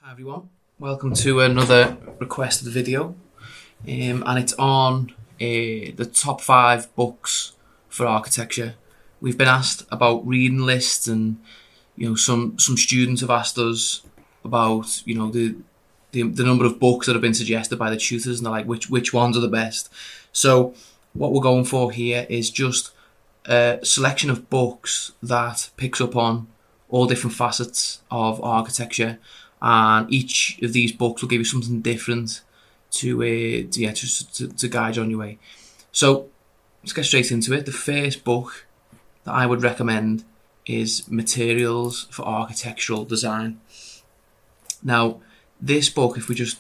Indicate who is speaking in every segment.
Speaker 1: Hi everyone, welcome to another requested video, and it's on the top 5 books for architecture. We've been asked about reading lists, and some students have asked us about the number of books that have been suggested by the tutors, and they're like, which ones are the best. So what we're going for here is just a selection of books that picks up on all different facets of architecture, and each of these books will give you something different to guide you on your way. So let's get straight into it. The first book that I would recommend is Materials for Architectural Design. Now, this book, if we just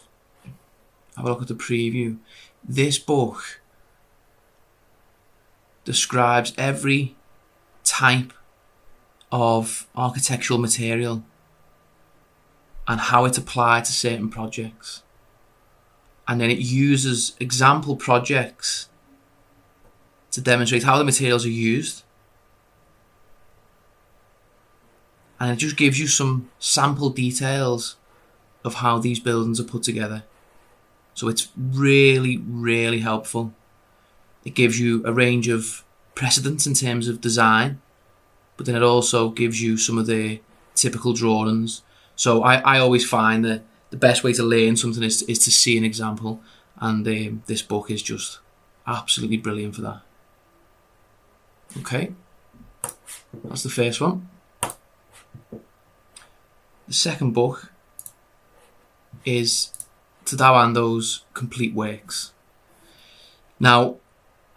Speaker 1: have a look at the preview, this book describes every type of architectural material and how it's applied to certain projects. And then it uses example projects to demonstrate how the materials are used. And it just gives you some sample details of how these buildings are put together. So it's really, really helpful. It gives you a range of precedents in terms of design, but then it also gives you some of the typical drawings. So I always find that the best way to learn something is to see an example, and this book is just absolutely brilliant for that. Okay, that's the first one. The second book is Tadao Ando's Complete Works. Now,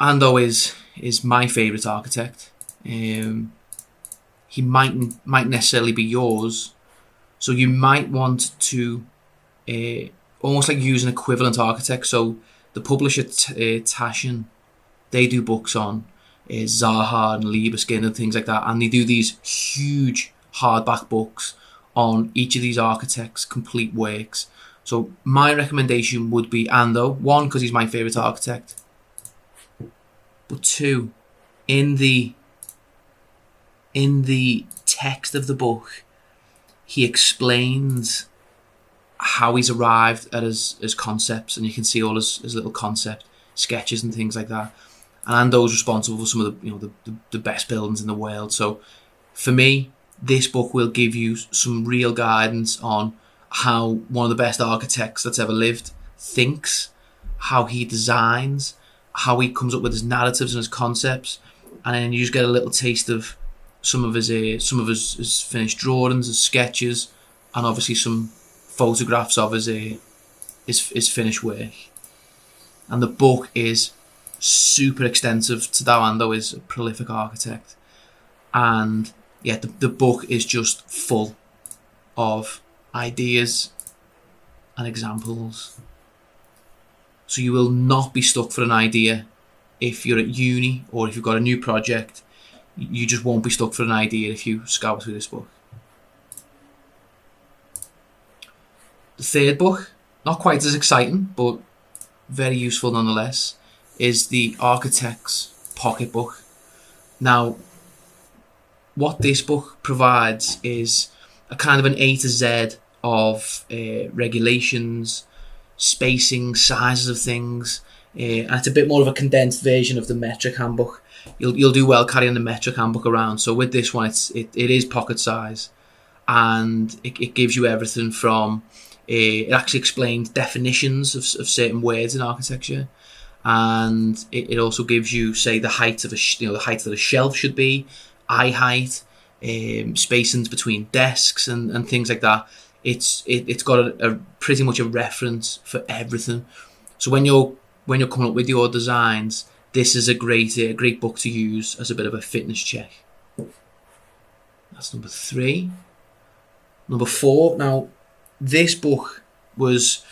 Speaker 1: Ando is my favourite architect. He might necessarily be yours. So you might want to almost like use an equivalent architect. So the publisher Taschen, they do books on Zaha and Libeskind and things like that, and they do these huge hardback books on each of these architects' complete works. So my recommendation would be Ando. 1, because he's my favourite architect, but 2, in the text of the book, he explains how he's arrived at his concepts, and you can see all his little concept sketches and things like that. And Ando's responsible for some of the best buildings in the world. So for me, this book will give you some real guidance on how one of the best architects that's ever lived thinks, how he designs, how he comes up with his narratives and his concepts, and then you just get a little taste of some of his finished drawings, his sketches, and obviously some photographs of his finished work. And the book is super extensive. Tadao Ando is a prolific architect, and yeah, the book is just full of ideas and examples. So you will not be stuck for an idea if you're at uni, or if you've got a new project. You just won't be stuck for an idea if you scour through this book. The third book, not quite as exciting, but very useful nonetheless, is The Architect's Pocketbook. Now, what this book provides is a kind of an A to Z of regulations, spacing, sizes of things, and it's a bit more of a condensed version of the metric handbook. You'll do well carrying the metric handbook around. So with this one, it is pocket size, and it gives you everything from it actually explains definitions of certain words in architecture, and it also gives you, say, the height of the height that a shelf should be, eye height, spacings between desks and things like that. It's got a pretty much a reference for everything. So when you're coming up with your designs, this is a great book to use as a bit of a fitness check. That's number 3. Number 4. Now, this book was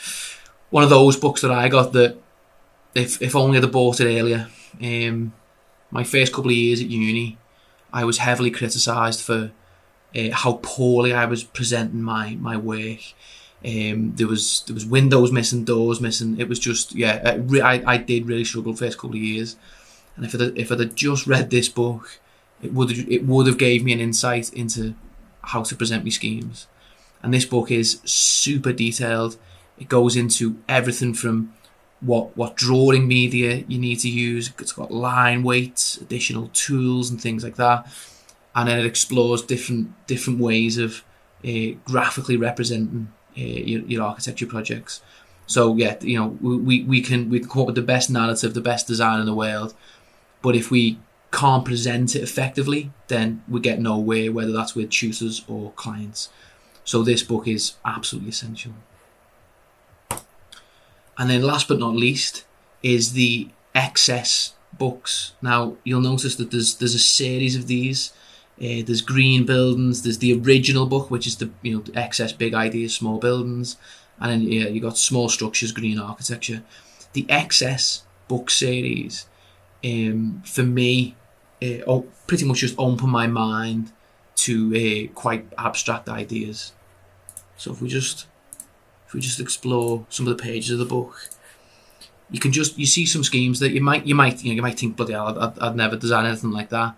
Speaker 1: one of those books that I got that if only I'd have bought it earlier. My first couple of years at uni, I was heavily criticised for how poorly I was presenting my work. There was windows missing, doors missing. It was just, I did really struggle the first couple of years. And if I'd have just read this book, it would have gave me an insight into how to present my schemes. And this book is super detailed. It goes into everything from what drawing media you need to use. It's got line weights, additional tools, and things like that. And then it explores different ways of graphically representing your architecture projects. So yeah, we can come up with the best narrative, the best design in the world, but if we can't present it effectively, then we get nowhere, whether that's with tutors or clients. So this book is absolutely essential. And then last but not least is the XS books. Now you'll notice that there's a series of these. There's Green Buildings. There's the original book, which is the XS Big Ideas, Small Buildings, and then you got Small Structures, Green Architecture. The XS book series, for me, pretty much just opened my mind to quite abstract ideas. So if we just explore some of the pages of the book, you see some schemes that you might think, bloody hell, I'd never design anything like that.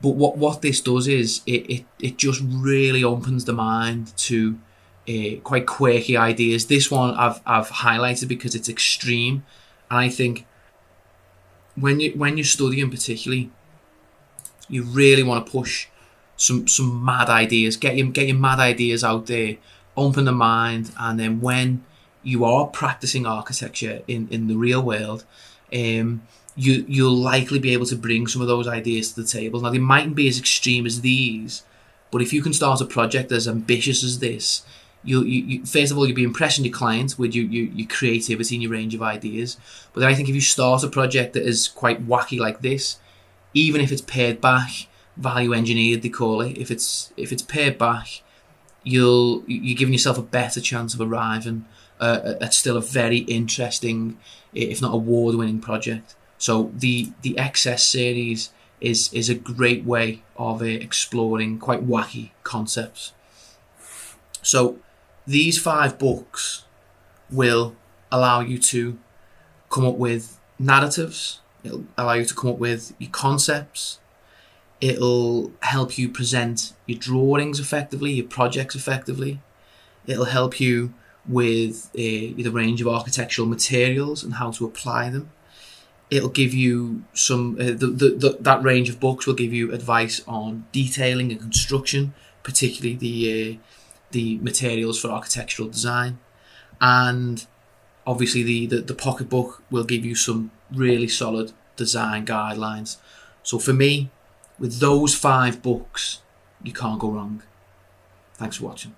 Speaker 1: But what this does is it just really opens the mind to quite quirky ideas. This one I've highlighted because it's extreme, and I think when you're studying particularly, you really want to push some mad ideas. Get your mad ideas out there, open the mind, and then when you are practicing architecture in the real world, you'll likely be able to bring some of those ideas to the table. Now, they mightn't be as extreme as these, but if you can start a project as ambitious as this, you first of all, you'll be impressing your client with your creativity and your range of ideas. But then I think if you start a project that is quite wacky like this, even if it's pared back, value engineered they call it, if it's pared back, you're giving yourself a better chance of arriving at still a very interesting, if not award-winning project. So the XS series is a great way of exploring quite wacky concepts. So these 5 books will allow you to come up with narratives. It'll allow you to come up with your concepts. It'll help you present your drawings effectively, your projects effectively. It'll help you with the range of architectural materials and how to apply them. It'll give you some, that range of books will give you advice on detailing and construction, particularly the materials for architectural design. And obviously the pocket book will give you some really solid design guidelines. So for me, with those 5 books, you can't go wrong. Thanks for watching.